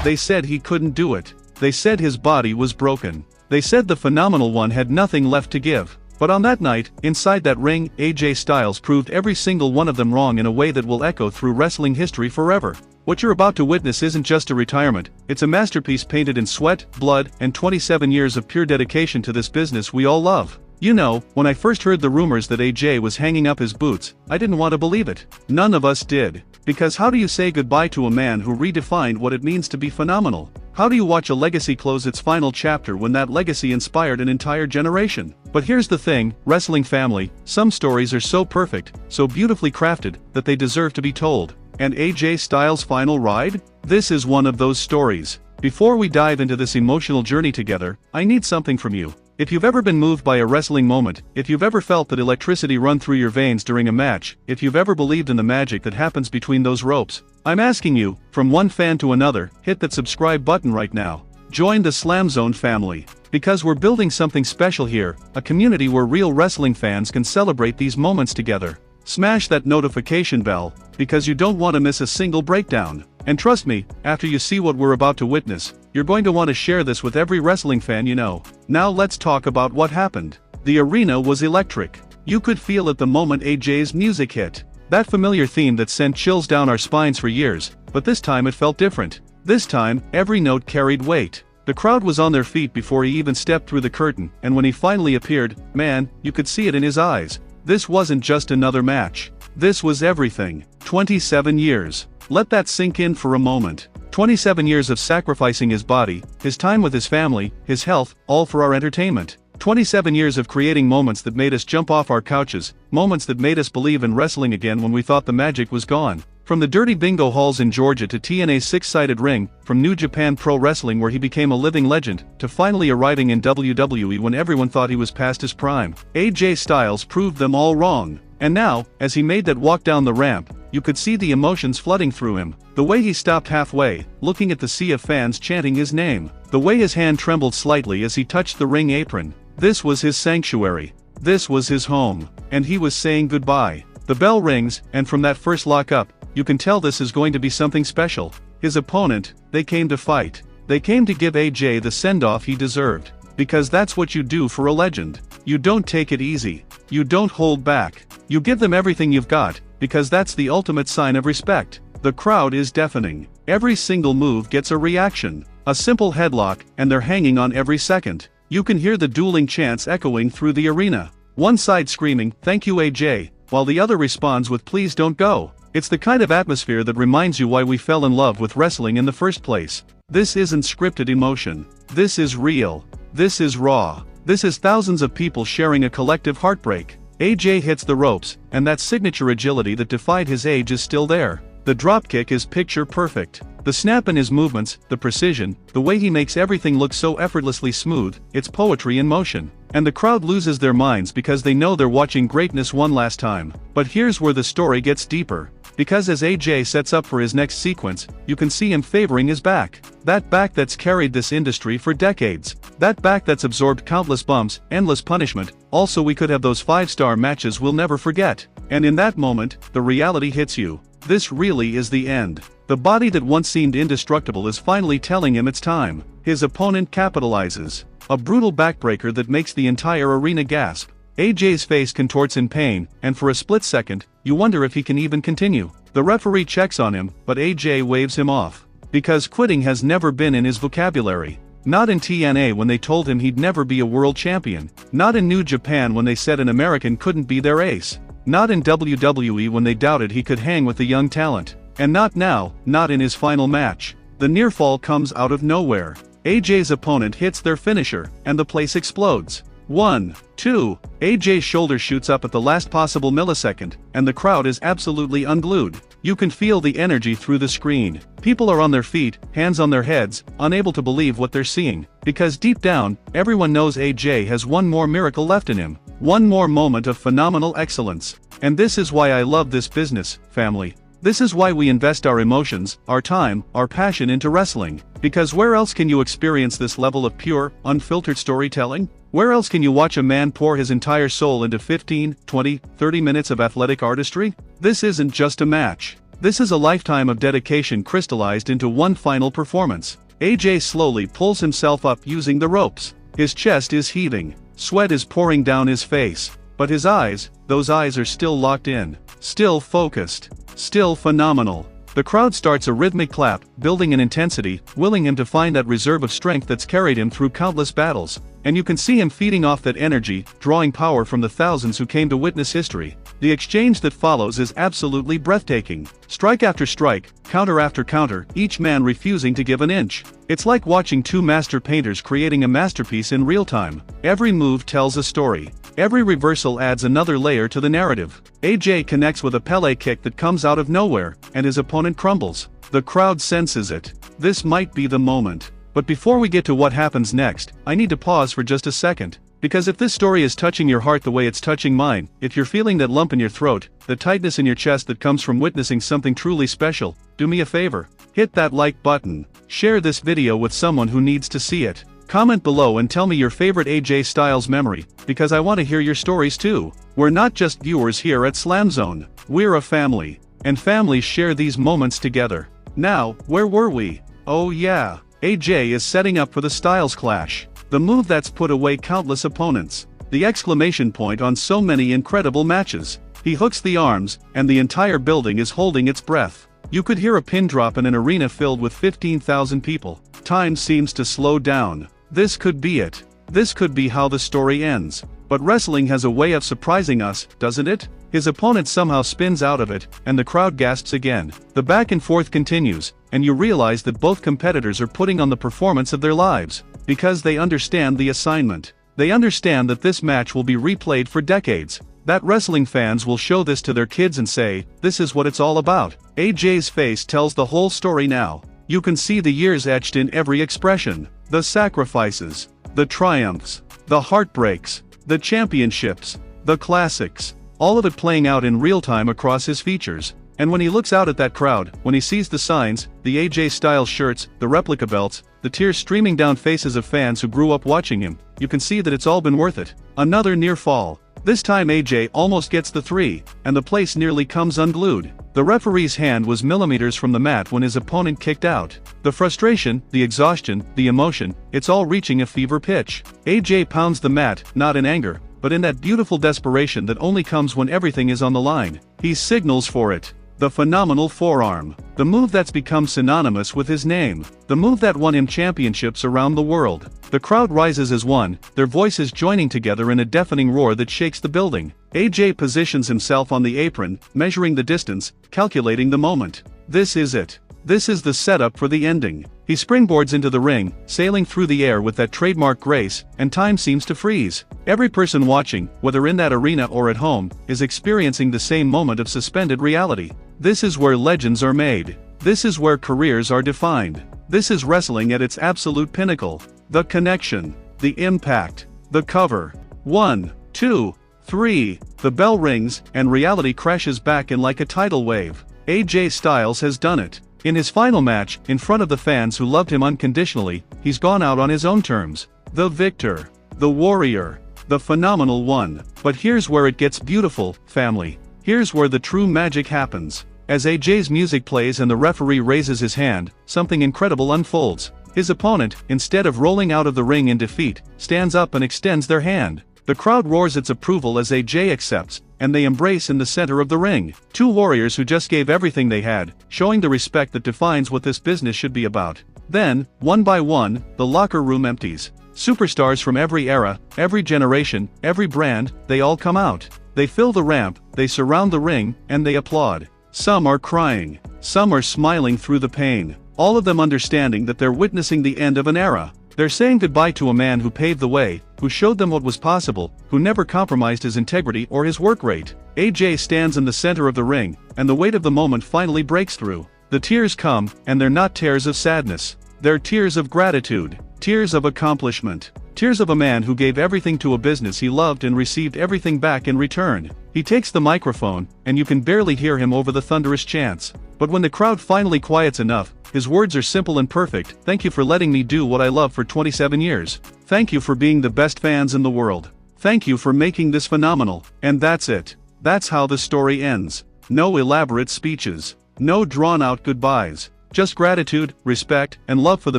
They said he couldn't do it. They said his body was broken. They said the phenomenal one had nothing left to give. But on that night, inside that ring, AJ Styles proved every single one of them wrong in a way that will echo through wrestling history forever. What you're about to witness isn't just a retirement, it's a masterpiece painted in sweat, blood, and 27 years of pure dedication to this business we all love. You know, when I first heard the rumors that AJ was hanging up his boots, I didn't want to believe it. None of us did. Because how do you say goodbye to a man who redefined what it means to be phenomenal? How do you watch a legacy close its final chapter when that legacy inspired an entire generation? But here's the thing, wrestling family, some stories are so perfect, so beautifully crafted, that they deserve to be told. And AJ Styles' final ride? This is one of those stories. Before we dive into this emotional journey together, I need something from you. If you've ever been moved by a wrestling moment, if you've ever felt that electricity run through your veins during a match, if you've ever believed in the magic that happens between those ropes, I'm asking you, from one fan to another, hit that subscribe button right now. Join the SLAMZONE family. Because we're building something special here, a community where real wrestling fans can celebrate these moments together. Smash that notification bell, because you don't want to miss a single breakdown. And trust me, after you see what we're about to witness, you're going to want to share this with every wrestling fan you know. Now let's talk about what happened. The arena was electric. You could feel it the moment AJ's music hit. That familiar theme that sent chills down our spines for years, but this time it felt different. This time, every note carried weight. The crowd was on their feet before he even stepped through the curtain, and when he finally appeared, man, you could see it in his eyes. This wasn't just another match. This was everything. 27 years. Let that sink in for a moment. 27 years of sacrificing his body, his time with his family, his health, all for our entertainment. 27 years of creating moments that made us jump off our couches, moments that made us believe in wrestling again when we thought the magic was gone. From the dirty bingo halls in Georgia to TNA's six-sided ring, from New Japan Pro Wrestling where he became a living legend, to finally arriving in WWE when everyone thought he was past his prime, AJ Styles proved them all wrong. And now, as he made that walk down the ramp, you could see the emotions flooding through him. The way he stopped halfway, looking at the sea of fans chanting his name. The way his hand trembled slightly as he touched the ring apron. This was his sanctuary. This was his home. And he was saying goodbye. The bell rings, and from that first lock-up, you can tell this is going to be something special. His opponent, they came to fight. They came to give AJ the send-off he deserved. Because that's what you do for a legend. You don't take it easy. You don't hold back. You give them everything you've got, because that's the ultimate sign of respect. The crowd is deafening. Every single move gets a reaction. A simple headlock, and they're hanging on every second. You can hear the dueling chants echoing through the arena. One side screaming, "Thank you AJ," while the other responds with "Please don't go." It's the kind of atmosphere that reminds you why we fell in love with wrestling in the first place. This isn't scripted emotion. This is real. This is raw. This is thousands of people sharing a collective heartbreak. AJ hits the ropes, and that signature agility that defied his age is still there. The dropkick is picture perfect. The snap in his movements, the precision, the way he makes everything look so effortlessly smooth, it's poetry in motion. And the crowd loses their minds because they know they're watching greatness one last time. But here's where the story gets deeper. Because as AJ sets up for his next sequence, you can see him favoring his back. That back that's carried this industry for decades. That back that's absorbed countless bumps, endless punishment. Also we could have those 5-star matches we'll never forget. And in that moment, the reality hits you. This really is the end. The body that once seemed indestructible is finally telling him it's time. His opponent capitalizes. A brutal backbreaker that makes the entire arena gasp. AJ's face contorts in pain, and for a split second, you wonder if he can even continue. The referee checks on him, but AJ waves him off. Because quitting has never been in his vocabulary. Not in TNA when they told him he'd never be a world champion. Not in New Japan when they said an American couldn't be their ace. Not in WWE when they doubted he could hang with the young talent. And not now, not in his final match. The near fall comes out of nowhere. AJ's opponent hits their finisher, and the place explodes. 1, 2, AJ's shoulder shoots up at the last possible millisecond, and the crowd is absolutely unglued. You can feel the energy through the screen. People are on their feet, hands on their heads, unable to believe what they're seeing. Because deep down, everyone knows AJ has one more miracle left in him. One more moment of phenomenal excellence. And this is why I love this business, family. This is why we invest our emotions, our time, our passion into wrestling. Because where else can you experience this level of pure, unfiltered storytelling? Where else can you watch a man pour his entire soul into 15, 20, 30 minutes of athletic artistry? This isn't just a match. This is a lifetime of dedication crystallized into one final performance. AJ slowly pulls himself up using the ropes. His chest is heaving, sweat is pouring down his face, but his eyes, those eyes are still locked in, still focused, still phenomenal. The crowd starts a rhythmic clap, building in intensity, willing him to find that reserve of strength that's carried him through countless battles. And you can see him feeding off that energy, drawing power from the thousands who came to witness history. The exchange that follows is absolutely breathtaking. Strike after strike, counter after counter, each man refusing to give an inch. It's like watching two master painters creating a masterpiece in real time. Every move tells a story. Every reversal adds another layer to the narrative. AJ connects with a Pele kick that comes out of nowhere, and his opponent crumbles. The crowd senses it. This might be the moment. But before we get to what happens next, I need to pause for just a second. Because if this story is touching your heart the way it's touching mine, if you're feeling that lump in your throat, the tightness in your chest that comes from witnessing something truly special, do me a favor. Hit that like button. Share this video with someone who needs to see it. Comment below and tell me your favorite AJ Styles memory, because I want to hear your stories too. We're not just viewers here at SLAMZONE. We're a family. And families share these moments together. Now, where were we? Oh yeah. AJ is setting up for the Styles Clash. The move that's put away countless opponents. The exclamation point on so many incredible matches. He hooks the arms, and the entire building is holding its breath. You could hear a pin drop in an arena filled with 15,000 people. Time seems to slow down. This could be it. This could be how the story ends. But wrestling has a way of surprising us, doesn't it? His opponent somehow spins out of it, and the crowd gasps again. The back and forth continues, and you realize that both competitors are putting on the performance of their lives. Because they understand the assignment. They understand that this match will be replayed for decades. That wrestling fans will show this to their kids and say, this is what it's all about. AJ's face tells the whole story now. You can see the years etched in every expression. The sacrifices, the triumphs, the heartbreaks, the championships, the classics. All of it playing out in real time across his features. And when he looks out at that crowd, when he sees the signs, the AJ Styles shirts, the replica belts, the tears streaming down faces of fans who grew up watching him, you can see that it's all been worth it. Another near fall. This time AJ almost gets the 3, and the place nearly comes unglued. The referee's hand was millimeters from the mat when his opponent kicked out. The frustration, the exhaustion, the emotion, it's all reaching a fever pitch. AJ pounds the mat, not in anger, but in that beautiful desperation that only comes when everything is on the line. He signals for it. The phenomenal forearm. The move that's become synonymous with his name. The move that won him championships around the world. The crowd rises as one, their voices joining together in a deafening roar that shakes the building. AJ positions himself on the apron, measuring the distance, calculating the moment. This is it. This is the setup for the ending. He springboards into the ring, sailing through the air with that trademark grace, and time seems to freeze. Every person watching, whether in that arena or at home, is experiencing the same moment of suspended reality. This is where legends are made. This is where careers are defined. This is wrestling at its absolute pinnacle. The connection, the impact, the cover. 1, 2, 3. The bell rings, and reality crashes back in like a tidal wave. AJ Styles has done it. In his final match, in front of the fans who loved him unconditionally, he's gone out on his own terms. The victor. The warrior. The phenomenal one. But here's where it gets beautiful, family. Here's where the true magic happens. As AJ's music plays and the referee raises his hand, something incredible unfolds. His opponent, instead of rolling out of the ring in defeat, stands up and extends their hand. The crowd roars its approval as AJ accepts, and they embrace in the center of the ring. Two warriors who just gave everything they had, showing the respect that defines what this business should be about. Then, one by one, the locker room empties. Superstars from every era, every generation, every brand, they all come out. They fill the ramp, they surround the ring, and they applaud. Some are crying. Some are smiling through the pain. All of them understanding that they're witnessing the end of an era. They're saying goodbye to a man who paved the way, who showed them what was possible, who never compromised his integrity or his work rate. AJ stands in the center of the ring, and the weight of the moment finally breaks through. The tears come, and they're not tears of sadness. They're tears of gratitude. Tears of accomplishment. Tears of a man who gave everything to a business he loved and received everything back in return. He takes the microphone, and you can barely hear him over the thunderous chants. But when the crowd finally quiets enough, his words are simple and perfect. Thank you for letting me do what I love for 27 years. Thank you for being the best fans in the world. Thank you for making this phenomenal. And that's it. That's how the story ends. No elaborate speeches. No drawn-out goodbyes. Just gratitude, respect, and love for the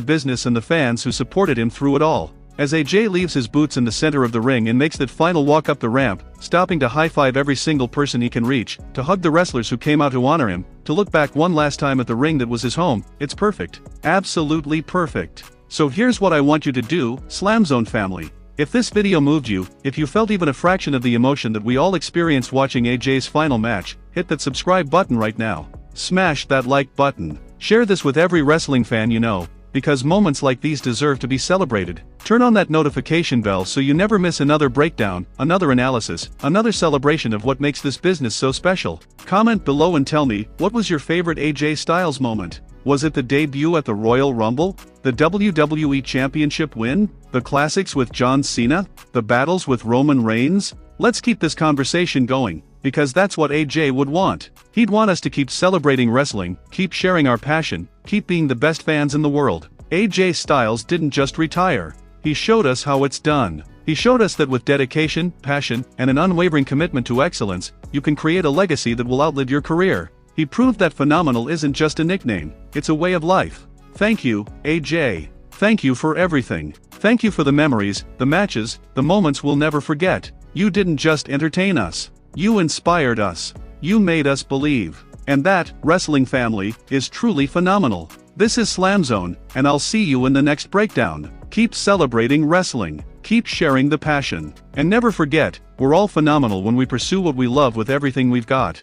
business and the fans who supported him through it all. As AJ leaves his boots in the center of the ring and makes that final walk up the ramp, stopping to high-five every single person he can reach, to hug the wrestlers who came out to honor him, to look back one last time at the ring that was his home, it's perfect. Absolutely perfect. So here's what I want you to do, SLAMZONE family. If this video moved you, if you felt even a fraction of the emotion that we all experienced watching AJ's final match, hit that subscribe button right now. Smash that like button. Share this with every wrestling fan you know, because moments like these deserve to be celebrated. Turn on that notification bell so you never miss another breakdown, another analysis, another celebration of what makes this business so special. Comment below and tell me, what was your favorite AJ Styles moment? Was it the debut at the Royal Rumble? The WWE Championship win? The classics with John Cena? The battles with Roman Reigns? Let's keep this conversation going, because that's what AJ would want. He'd want us to keep celebrating wrestling, keep sharing our passion, keep being the best fans in the world. AJ Styles didn't just retire. He showed us how it's done. He showed us that with dedication, passion, and an unwavering commitment to excellence, you can create a legacy that will outlive your career. He proved that phenomenal isn't just a nickname, it's a way of life. Thank you, AJ. Thank you for everything. Thank you for the memories, the matches, the moments we'll never forget. You didn't just entertain us. You inspired us. You made us believe. And that, wrestling family, is truly phenomenal. This is SLAMZONE, and I'll see you in the next breakdown. Keep celebrating wrestling. Keep sharing the passion. And never forget, we're all phenomenal when we pursue what we love with everything we've got.